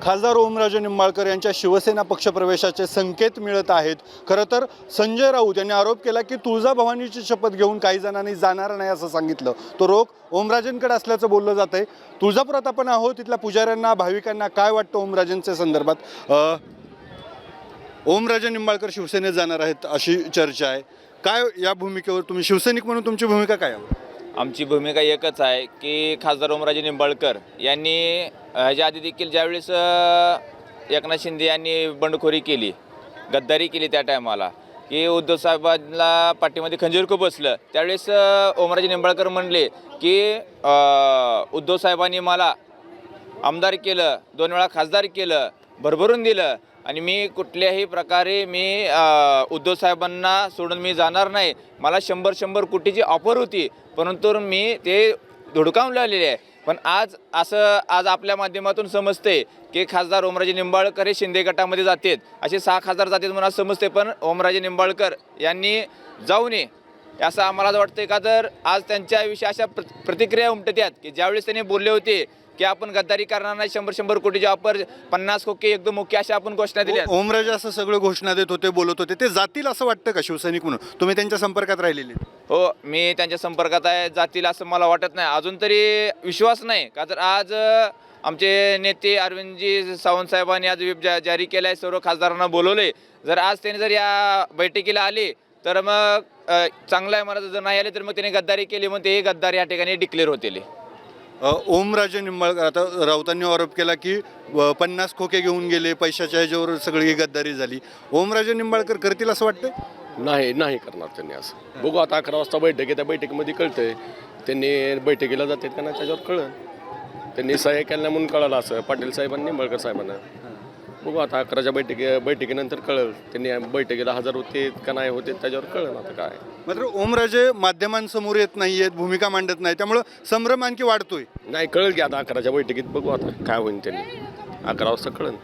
खासदार ओमराजे निंबाळकर यांच्या शिवसेना पक्षप्रवेशाचे संकेत मिळत आहेत। खरं तर संजय राऊत यांनी आरोप केला की तुळजाभवानीची शपथ घेऊन काही जणांनी जाणार नाही असं सांगितलं। तो रोख ओमराजेंकडे असल्याचं बोललं जात आहे। तुळजापुरात आपण आहोत, तिथल्या पुजाऱ्यांना भाविकांना काय वाटतं ओमराजेंच्या संदर्भात। ओमराजे निंबाळकर शिवसेनेत जाणार आहेत अशी चर्चा आहे। काय या भूमिकेवर तुम्ही शिवसैनिक म्हणून तुमची भूमिका काय आहे? आमची भूमिका एकच आहे की खासदार ओमराजे निंबाळकर यांनी ह्याच्या आधी देखील ज्यावेळेस एकनाथ शिंदे यांनी बंडखोरी केली, गद्दारी केली त्या टायमाला की उद्धव साहेबांना पाठीमध्ये खंजीर बसलं, त्यावेळेस ओमराजे निंबाळकर म्हणले की उद्धव साहेबांनी मला आमदार केलं, 2 वेळा खासदार केलं, भरभरून दिलं आणि मी कुठल्याही प्रकारे उद्धव साहेबांना सोडून मी जाणार नाही। मला 100 कोटीची ऑफर होती, परंतु मी ते धुडकावून लावलेले आहे। पण आज आपल्या माध्यमातून समजते की खासदार ओमराजे निंबाळकर हे शिंदे गटामध्ये जातात, असे 6 खासदार जातात म्हणून समजते। पण ओमराजे निंबाळकर यांनी जाऊ नये असं आम्हाला वाटतं का, तर आज त्यांच्याविषयी अशा प्रतिक्रिया उमटतात की ज्यावेळेस त्यांनी बोलले होते की आपण गद्दारी करणार नाही, 100 कोटीची ऑफर, 50 खोके एकदम मुख्य अशा आपण घोषणा दिल्या। ओमराजे असं सगळं घोषणा देत होते, बोलत होते, ते जातील असं वाटतं का शिवसैनिक म्हणून? तुम्ही त्यांच्या संपर्कात राहिलेले? हो, मी त्यांच्या संपर्कात आहे। जातील असं मला वाटत नाही, अजून तरी विश्वास नाही का, तर आज आमचे नेते अरविंदजी सावंत साहेबांनी आज व्हिप जारी केला आहे, सर्व खासदारांना बोलवले। जर आज त्यांनी जर या बैठकीला आले तर मग चांगलं आहे, मला जर नाही आले तर मग त्यांनी गद्दारी केली, मग ते गद्दार या ठिकाणी डिक्लेअर होतील। ओमराजे निंबाळकर, आता राऊतांनी आरोप केला की 50 खोके घेऊन गेले, पैशाच्या ह्याच्यावर सगळी गद्दारी झाली। ओमराजे निंबाळकर करतील असं वाटतं? नाही करणार त्यांनी असं। बघू आता 11 वाजता बैठक आहे, त्या बैठकीमध्ये कळतंय त्यांनी बैठकीला जातात का नाही त्याच्यावर कळलं। त्यांनी सह्या केल्या म्हणून कळलं असं पाटील साहेबांनी निंबाळकर साहेबांना। बघू आता 11च्या बैठकीनंतर कळलं त्यांनी बैठकीला हजर होते का नाही होते त्याच्यावर कळलं आता काय। मात्र ओमराजे माध्यमांसमोर येत नाही आहेत, भूमिका मांडत नाही, त्यामुळं संभ्रम आणखी वाढतोय। नाही कळलं की आता 11च्या बैठकीत बघू आता काय होईल, त्यांनी 11 वाजता कळलं,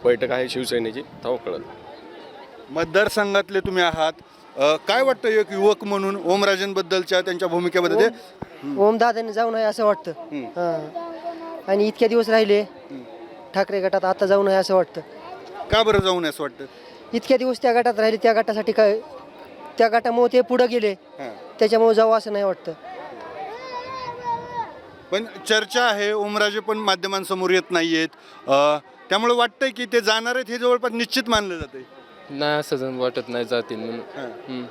बैठक आहे शिवसेनेची तेव्हा कळलं। मतदारसंघातले तुम्ही आहात, काय वाटतं एक युवक म्हणून ओमराजेंबद्दलच्या त्यांच्या भूमिकेबद्दल? ओमदादांनी जाऊ नये असं वाटतं। हां, आणि इतक्या दिवस राहिले ठाकरे गटात, आता जाऊ नये असं वाटतं। का बरं जाऊ नये असं वाटतं? इतक्या दिवस त्या गटात राहिले, त्या गटासाठी काय, त्या गटामुळे ते पुढे गेले, त्याच्यामुळे जाऊ असं नाही वाटतं। पण चर्चा आहे ओमराजे पण माध्यमांसमोर येत नाही आहेत, त्यामुळे वाटतंय की ते जाणार आहेत हे जवळपास निश्चित मानलं जातंय। नाही असं वाटत नाही जातील म्हणून।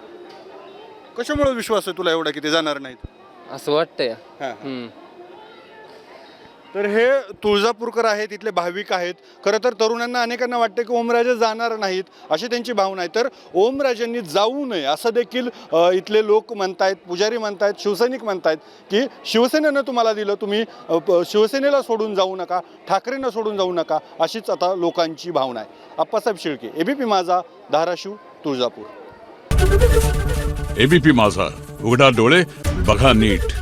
कशामुळे विश्वास आहे तुला एवढा की ते जाणार नाहीत असं वाटतंय। तर हे तुळजापूरकर आहेत, इथले भाविक आहेत। खरं तर तरुणांना अनेकांना वाटतं की ओमराजे जाणार नाहीत अशी त्यांची भावना आहे। तर ओमराजेंनी जाऊ नये असं देखील इथले लोक म्हणतायत, पुजारी म्हणतायत, शिवसैनिक म्हणतायत की शिवसेनेनं तुम्हाला दिलं, तुम्ही शिवसेनेला सोडून जाऊ नका, ठाकरेंना सोडून जाऊ नका, अशीच आता लोकांची भावना आहे। आप्पासाहेब शिळके, एबीपी माझा, धाराशिव, तुळजापूर। एबीपी माझा, उघडा डोळे बघा नीट।